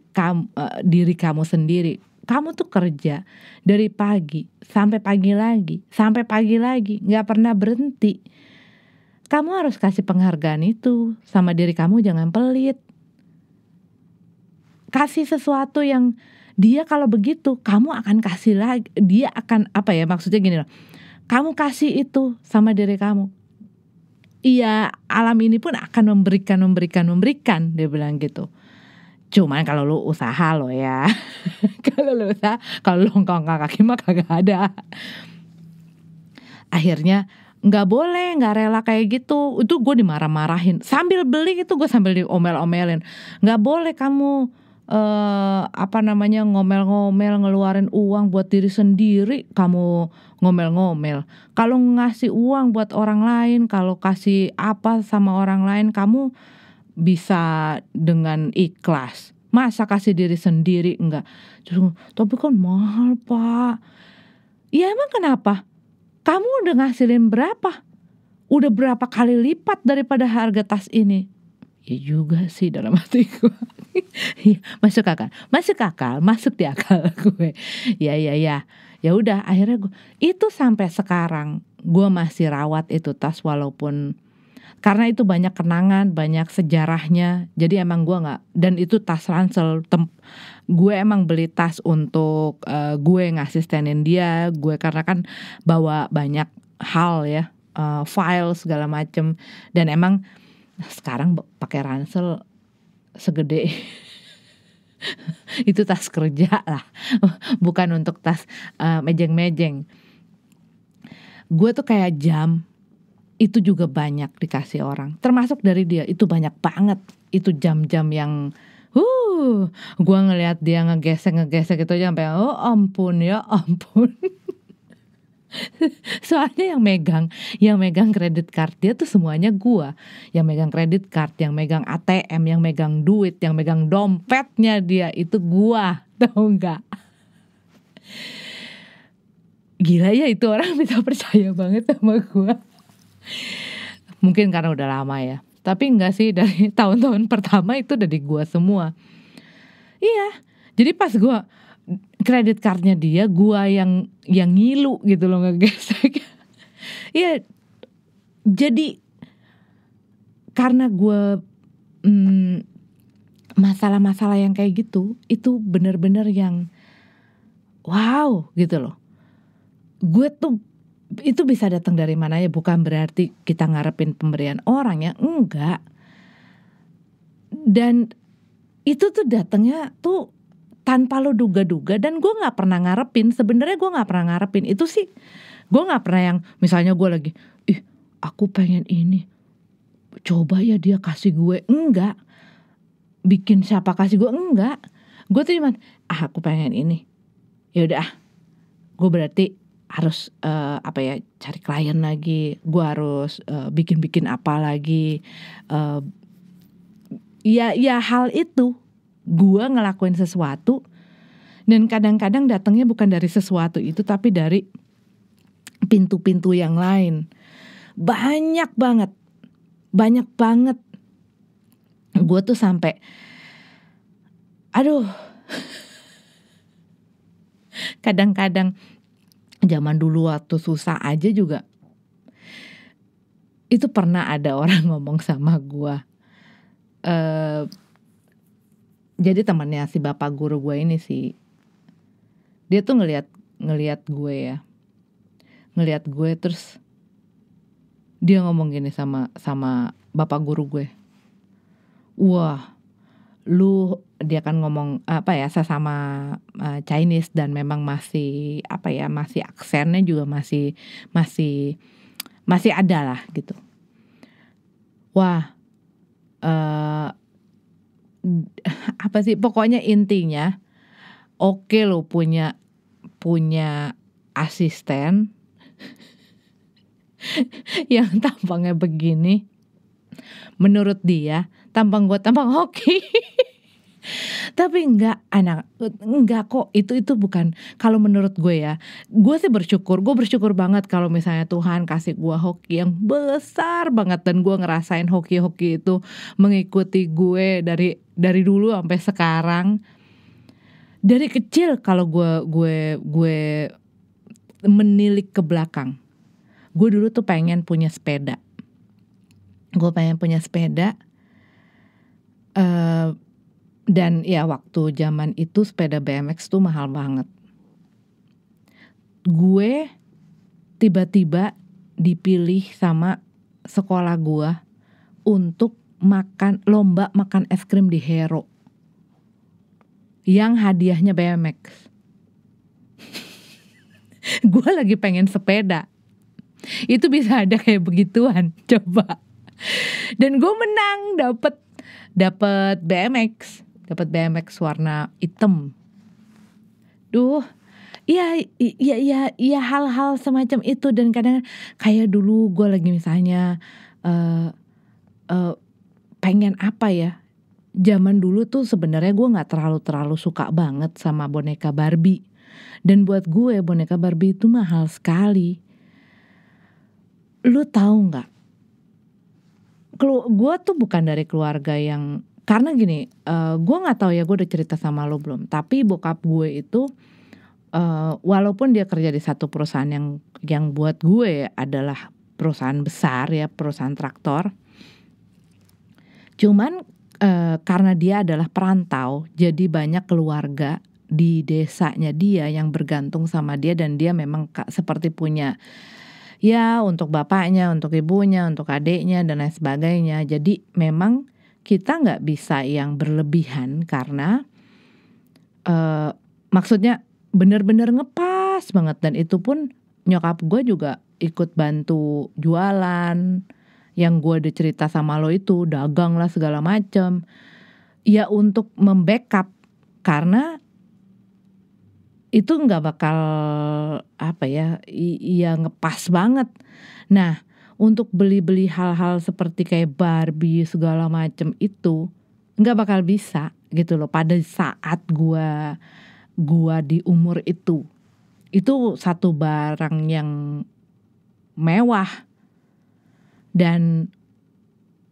diri kamu sendiri. Kamu tuh kerja dari pagi sampai pagi lagi, nggak pernah berhenti. Kamu harus kasih penghargaan itu sama diri kamu, jangan pelit. Kasih sesuatu yang dia kalau begitu, kamu akan kasih lagi. Dia akan maksudnya gini loh. Kamu kasih itu sama diri kamu. Iya, alam ini pun akan memberikan. Dia bilang gitu. Cuman kalau lu usaha lo ya. Kalau lu usaha, kalau lu ngangkat kaki mah kagak ada. Akhirnya nggak boleh, nggak rela kayak gitu. Itu gue dimarah-marahin. Sambil beli itu gue sambil diomel-omelin. Nggak boleh kamu ngomel-ngomel, ngeluarin uang buat diri sendiri, kamu ngomel-ngomel. Kalau ngasih uang buat orang lain, kalau kasih apa sama orang lain, kamu bisa dengan ikhlas. Masa kasih diri sendiri enggak? Tapi kan mahal pak. Ya emang kenapa? Kamu udah ngasilin berapa? Udah berapa kali lipat daripada harga tas ini? Ya juga sih dalam hati gue. Masuk di akal gue. Ya. Ya udah, akhirnya gue itu sampai sekarang gue masih rawat itu tas, walaupun karena itu banyak kenangan, banyak sejarahnya. Jadi emang gue nggak, dan itu tas ransel. Gue emang beli tas untuk gue ngasistenin dia. Gue karena kan bawa banyak hal ya, file segala macem, dan emang sekarang pakai ransel segede itu tas kerja lah, bukan untuk tas mejeng-mejeng. Gue tuh kayak jam, itu juga banyak dikasih orang. Termasuk dari dia, itu banyak banget. Itu jam-jam yang gue ngelihat dia ngegesek gitu aja sampai oh ampun ya ampun. Soalnya yang megang kredit card dia tuh semuanya gua. Yang megang kredit card, yang megang ATM, yang megang duit, yang megang dompetnya dia itu gua. Tahu nggak? Gila ya itu orang bisa percaya banget sama gua. Mungkin karena udah lama ya. Tapi enggak sih, dari tahun-tahun pertama itu dari gua semua. Iya. Jadi pas gua kredit cardnya dia, gua yang ngilu gitu loh ngegesek. Iya. Jadi karena gua masalah-masalah yang kayak gitu, itu bener-bener yang wow gitu loh. Gue tuh itu bisa datang dari mana ya, bukan berarti kita ngarepin pemberian orang ya, enggak. Dan itu tuh datangnya tuh tanpa lo duga-duga, dan gue nggak pernah ngarepin. Sebenarnya gue nggak pernah ngarepin itu sih. Gue nggak pernah yang misalnya gue lagi, aku pengen ini, coba ya dia kasih gue, enggak. Bikin siapa kasih gue, enggak. Gue tuh cuman aku pengen ini, ya udah gue berarti harus cari klien lagi, gue harus bikin apa lagi, ya hal itu gue ngelakuin sesuatu, dan kadang-kadang datangnya bukan dari sesuatu itu tapi dari pintu-pintu yang lain. Banyak banget gue tuh sampai kadang-kadang zaman dulu waktu susah aja juga, itu pernah ada orang ngomong sama gue. Jadi temannya si bapak guru gue ini sih, dia tuh ngelihat gue terus dia ngomong gini sama bapak guru gue. Wah, dia kan ngomong sesama Chinese, dan memang masih masih aksennya juga masih ada lah gitu. Wah, pokoknya intinya oke lo punya asisten yang tampangnya begini. Menurut dia tampang gue tampang hoki. Tapi enggak kok, itu bukan. Kalau menurut gue ya, gue sih bersyukur banget kalau misalnya Tuhan kasih gue hoki yang besar banget, dan gue ngerasain hoki itu mengikuti gue dari dulu sampai sekarang. Dari kecil kalau gue menilik ke belakang, gue dulu tuh pengen punya sepeda. Dan ya waktu zaman itu sepeda BMX tuh mahal banget. Gue tiba-tiba dipilih sama sekolah gue untuk lomba makan es krim di Hero, yang hadiahnya BMX. Gue lagi pengen sepeda, itu bisa ada kayak begituan, coba. Dan gue menang, dapet BMX warna hitam. Iya hal-hal semacam itu. Dan kadang kayak dulu gue lagi misalnya pengen zaman dulu tuh sebenarnya gue nggak terlalu suka banget sama boneka Barbie. Dan buat gue boneka Barbie itu mahal sekali. Lu tahu nggak? Gue tuh bukan dari keluarga yang, karena gini, gue nggak tahu ya, gue udah cerita sama lo belum. Tapi bokap gue itu, walaupun dia kerja di satu perusahaan yang buat gue adalah perusahaan besar ya, perusahaan traktor. Cuman karena dia adalah perantau, jadi banyak keluarga di desanya dia yang bergantung sama dia, dan dia memang seperti punya ya untuk bapaknya, untuk ibunya, untuk adiknya dan lain sebagainya. Jadi memang kita nggak bisa yang berlebihan, karena maksudnya benar-benar ngepas banget, dan itu pun nyokap gue juga ikut bantu jualan, yang gue udah cerita sama lo itu, dagang lah segala macem. Ya untuk membackup, karena itu nggak bakal apa ya, ya ngepas banget. Nah, untuk beli-beli hal-hal seperti kayak Barbie segala macem itu nggak bakal bisa gitu loh pada saat gua di umur itu. Itu satu barang yang mewah, dan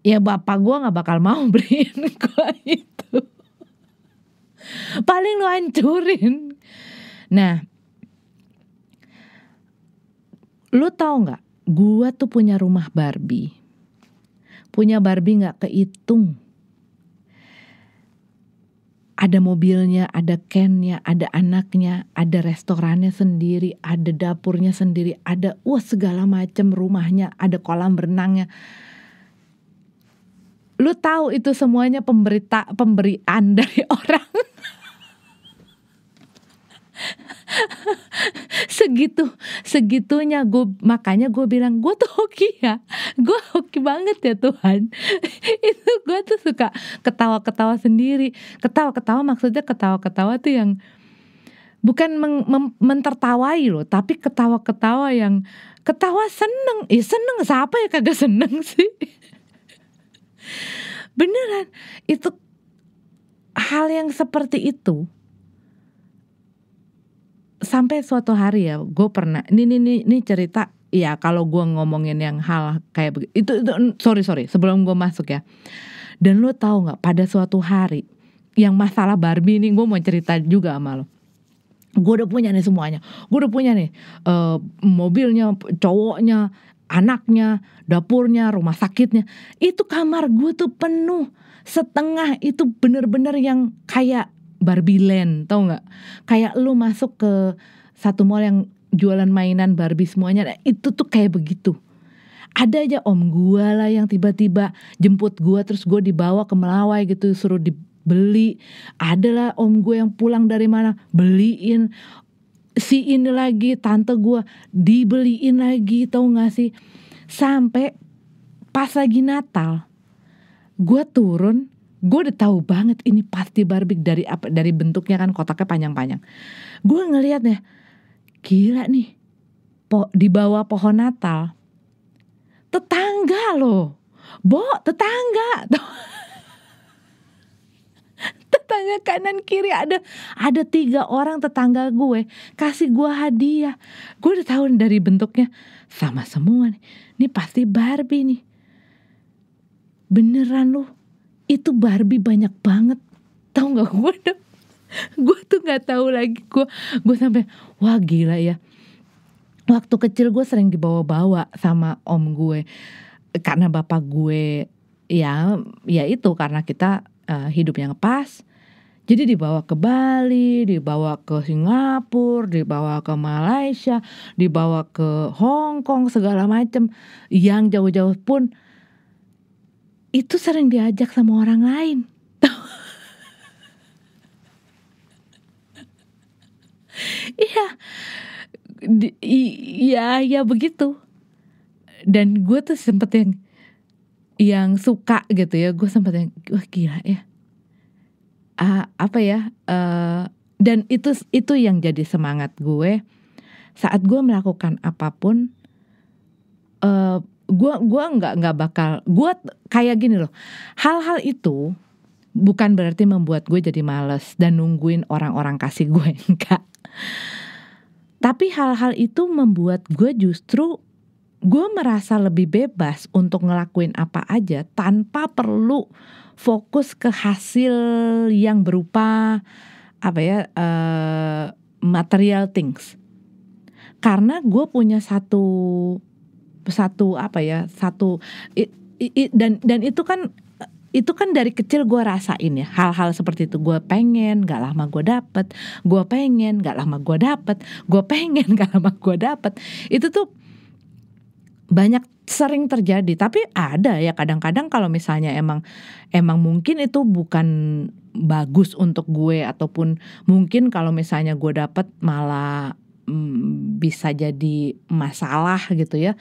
ya bapak gua nggak bakal mau beliin gua itu. Paling lu hancurin. Nah, lu tahu nggak? Gua tuh punya rumah Barbie. Punya Barbie nggak kehitung. Ada mobilnya, ada Ken-nya, ada anaknya, ada restorannya sendiri, ada dapurnya sendiri, ada segala macam rumahnya, ada kolam renangnya. Lu tahu itu semuanya pemberian dari orang. Segitunya makanya gue bilang gue tuh hoki ya, gue hoki banget ya Tuhan. Itu gue tuh suka ketawa-ketawa sendiri. Ketawa-ketawa maksudnya ketawa-ketawa tuh yang bukan mentertawai loh, tapi ketawa-ketawa yang ketawa seneng. Seneng, siapa ya kagak seneng sih? Beneran, itu hal yang seperti itu. Sampai suatu hari ya, gue pernah ini cerita ya, kalau gue ngomongin yang hal kayak begitu itu sorry sebelum gue masuk ya. Dan lo tahu nggak, pada suatu hari yang masalah Barbie ini, gue mau cerita juga sama lo. Gue udah punya nih semuanya, gue udah punya nih mobilnya, cowoknya, anaknya, dapurnya, rumah sakitnya. Itu kamar gue tuh penuh setengah, itu bener-bener yang kayak Barbie Land, tau nggak? Kayak lu masuk ke satu mall yang jualan mainan Barbie semuanya, itu tuh kayak begitu. Ada aja om gua lah yang tiba-tiba jemput gua, terus gua dibawa ke Melawai gitu, suruh dibeli. Ada lah om gua yang pulang dari mana beliin. Si ini lagi tante gua dibeliin lagi, tau nggak sih? Sampai pas lagi Natal, gua turun. Gue udah tahu banget ini pasti Barbie, dari bentuknya kan kotaknya panjang-panjang. Gue ngelihat ya, gila nih, di bawah pohon Natal, tetangga loh, tetangga, tetangga kanan kiri ada 3 orang tetangga gue kasih gue hadiah. Gue udah tahu dari bentuknya sama semua nih, ini pasti Barbie nih, beneran loh. Itu Barbie banyak banget, tahu nggak? Gue tuh nggak tahu lagi, gue sampai wah gila ya. Waktu kecil gue sering dibawa-bawa sama om gue, karena bapak gue ya itu karena kita hidupnya ngepas, jadi dibawa ke Bali, dibawa ke Singapura, dibawa ke Malaysia, dibawa ke Hong Kong segala macem, yang jauh-jauh pun itu sering diajak sama orang lain. Iya begitu. Dan gue tuh sempet yang suka gitu ya, gue sempet yang wah gila ya. Dan itu yang jadi semangat gue saat gue melakukan apapun. Gue nggak bakal, gue kayak gini loh, hal-hal itu bukan berarti membuat gue jadi malas dan nungguin orang-orang kasih gue, enggak. Tapi hal-hal itu membuat gue justru gue merasa lebih bebas untuk ngelakuin apa aja tanpa perlu fokus ke hasil yang berupa material things. Karena gue punya satu dan itu kan dari kecil gue rasain ya, hal-hal seperti itu. Gue pengen gak lama gue dapet, gue pengen gak lama gue dapet, gue pengen gak lama gue dapet. Itu tuh banyak sering terjadi. Tapi ada ya kadang-kadang kalau misalnya emang mungkin itu bukan bagus untuk gue, ataupun mungkin kalau misalnya gue dapet malah bisa jadi masalah gitu ya.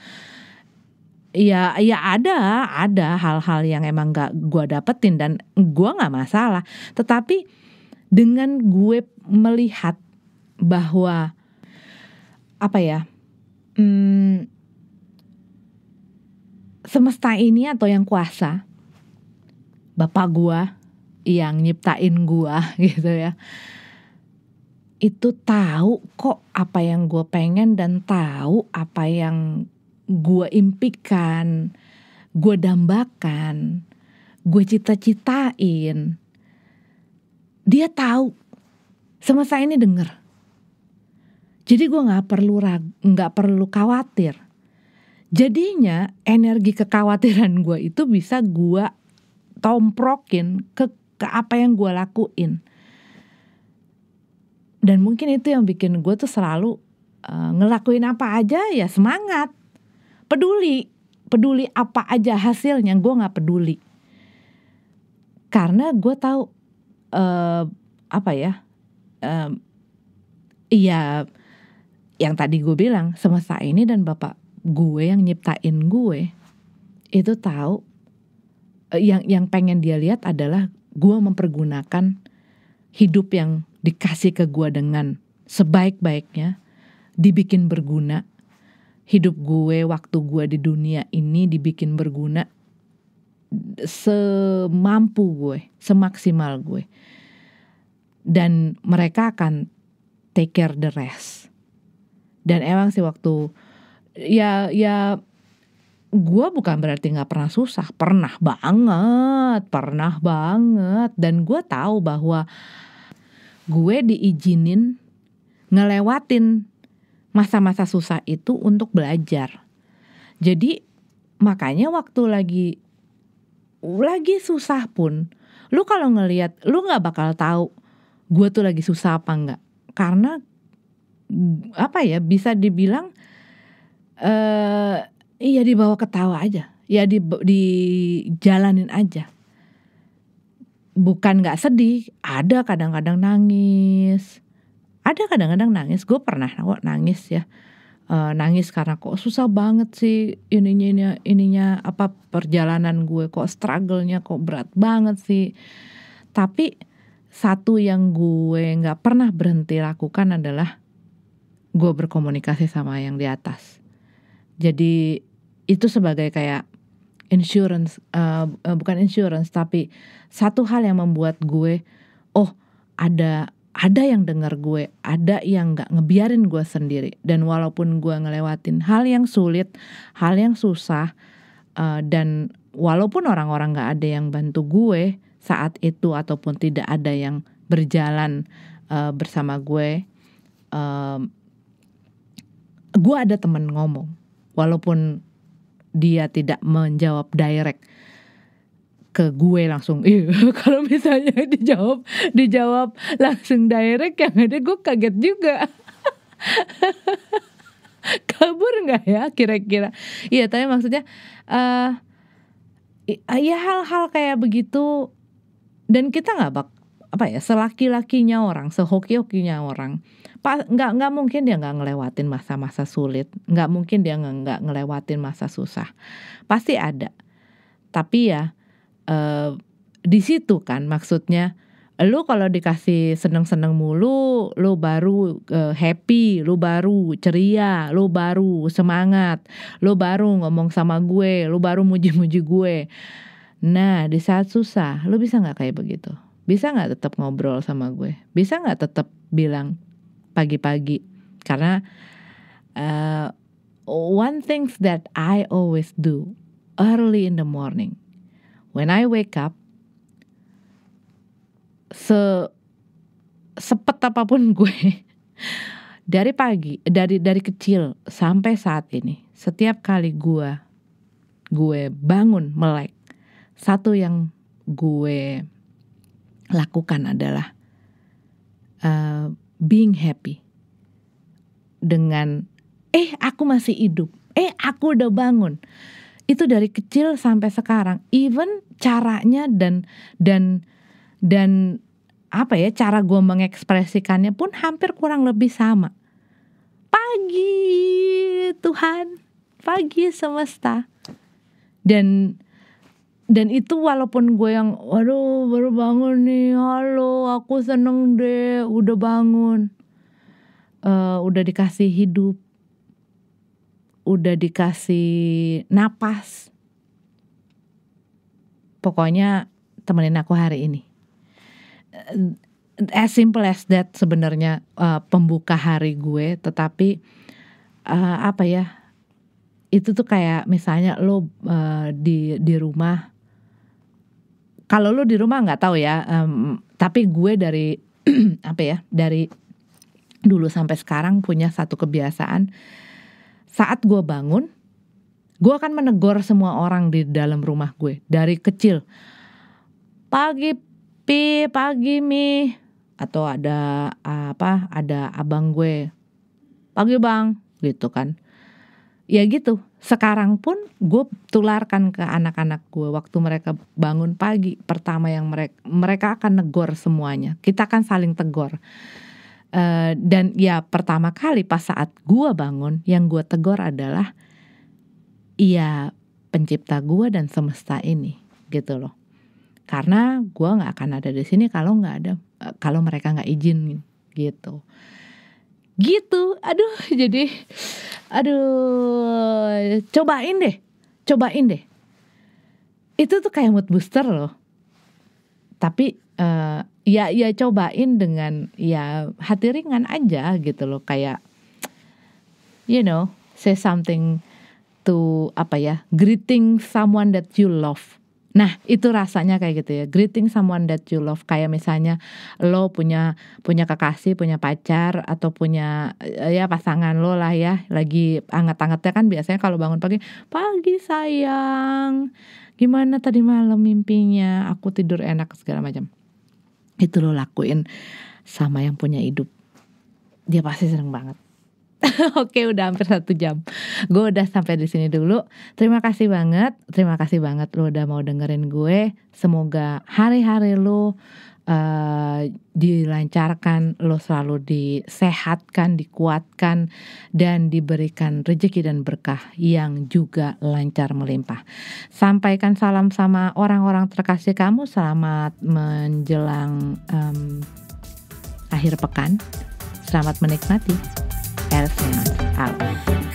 Ya ada hal-hal yang emang gak gue dapetin dan gue gak masalah. Tetapi dengan gue melihat bahwa apa ya, semesta ini atau yang kuasa, Bapak gue yang nyiptain gue gitu ya, itu tahu kok apa yang gue pengen dan tahu apa yang gue impikan, gue dambakan, gue cita-citain. Dia tahu, semesta ini denger. Jadi gue nggak perlu khawatir. Jadinya energi kekhawatiran gue itu bisa gue tomprokin ke apa yang gue lakuin. Dan mungkin itu yang bikin gue tuh selalu ngelakuin apa aja ya semangat. Peduli apa aja hasilnya, gue gak peduli. Karena gue tahu iya yang tadi gue bilang, semesta ini dan Bapak gue yang nyiptain gue itu tahu yang pengen dia lihat adalah gue mempergunakan hidup yang dikasih ke gue dengan sebaik-baiknya, dibikin berguna. Hidup gue, waktu gue di dunia ini dibikin berguna semampu gue, semaksimal gue. Dan mereka akan take care the rest. Dan emang sih waktu ya gue bukan berarti gak pernah susah, pernah banget. Dan gue tahu bahwa gue diizinin ngelewatin masa-masa susah itu untuk belajar. Jadi makanya waktu lagi susah pun, lu kalau ngelihat, lu gak bakal tahu gue tuh lagi susah apa enggak. Karena bisa dibilang iya dibawa ketawa aja, ya dijalanin aja. Bukan gak sedih, ada kadang-kadang nangis. Gue pernah kok nangis ya. Nangis karena kok susah banget sih ininya perjalanan gue, kok struggle-nya kok berat banget sih. Tapi satu yang gue gak pernah berhenti lakukan adalah gue berkomunikasi sama yang di atas. Jadi itu sebagai kayak insurance, bukan insurance tapi satu hal yang membuat gue ada yang dengar gue, ada yang gak ngebiarin gue sendiri. Dan walaupun gue ngelewatin hal yang sulit, hal yang susah, dan walaupun orang-orang gak ada yang bantu gue saat itu, ataupun tidak ada yang berjalan bersama gue ada teman ngomong. Walaupun dia tidak menjawab direct ke gue langsung, kalau misalnya dijawab langsung direct, yang ada gue kaget juga. Kabur nggak ya kira-kira? Iya, tapi maksudnya ya hal-hal kayak begitu. Dan kita nggak selaki-lakinya orang, sehoki-hokinya orang, nggak mungkin dia nggak ngelewatin masa-masa sulit, nggak mungkin dia nggak ngelewatin masa susah, pasti ada. Tapi ya di situ kan maksudnya, lu kalau dikasih seneng-seneng mulu, lu baru happy, lu baru ceria, lu baru semangat, lu baru ngomong sama gue, lu baru muji-muji gue. Nah di saat susah, lu bisa gak kayak begitu? Bisa gak tetap ngobrol sama gue? Bisa gak tetap bilang pagi-pagi? Karena one thing that I always do early in the morning, when I wake up, sepet apapun gue dari pagi, dari kecil sampai saat ini, setiap kali gue bangun melek, satu yang gue lakukan adalah being happy dengan aku masih hidup, aku udah bangun. Itu dari kecil sampai sekarang. Even caranya dan cara gue mengekspresikannya pun hampir kurang lebih sama. Pagi Tuhan, pagi semesta. Dan itu walaupun gue yang waduh baru bangun nih, halo aku seneng deh udah bangun, udah dikasih hidup, udah dikasih napas, pokoknya temenin aku hari ini. As simple as that sebenarnya pembuka hari gue, tetapi apa ya, itu tuh kayak misalnya lo di rumah. Kalau lo di rumah nggak tahu ya, tapi gue dari apa ya, dari dulu sampai sekarang punya satu kebiasaan. Saat gue bangun, gue akan menegur semua orang di dalam rumah gue dari kecil. Pagi Pi, pagi Mi, atau ada abang gue, pagi Bang, gitu kan. Ya gitu, sekarang pun gue tularkan ke anak-anak gue waktu mereka bangun pagi. Pertama yang mereka akan negor semuanya, kita akan saling tegur. Dan ya pertama kali pas saat gue bangun, yang gue tegur adalah ya pencipta gue dan semesta ini, gitu loh. Karena gue nggak akan ada di sini kalau mereka nggak izin, gitu. Cobain deh. Itu tuh kayak mood booster loh. Tapi ya cobain dengan ya hati ringan aja gitu loh, kayak say something to greeting someone that you love. Nah itu rasanya kayak gitu ya, greeting someone that you love. Kayak misalnya lo punya kekasih, punya pacar, atau punya ya pasangan lo lah ya, lagi anget-angetnya kan biasanya kalau bangun pagi sayang, gimana tadi malam mimpinya, aku tidur enak segala macam. Itu lo lakuin sama yang punya hidup, dia pasti seneng banget. Oke, udah hampir 1 jam. Gue udah sampai di sini dulu. Terima kasih banget lo udah mau dengerin gue. Semoga hari-hari lo dilancarkan, lo selalu disehatkan, dikuatkan, dan diberikan rezeki dan berkah yang juga lancar melimpah. Sampaikan salam sama orang-orang terkasih kamu. Selamat menjelang akhir pekan. Selamat menikmati. Elsie out.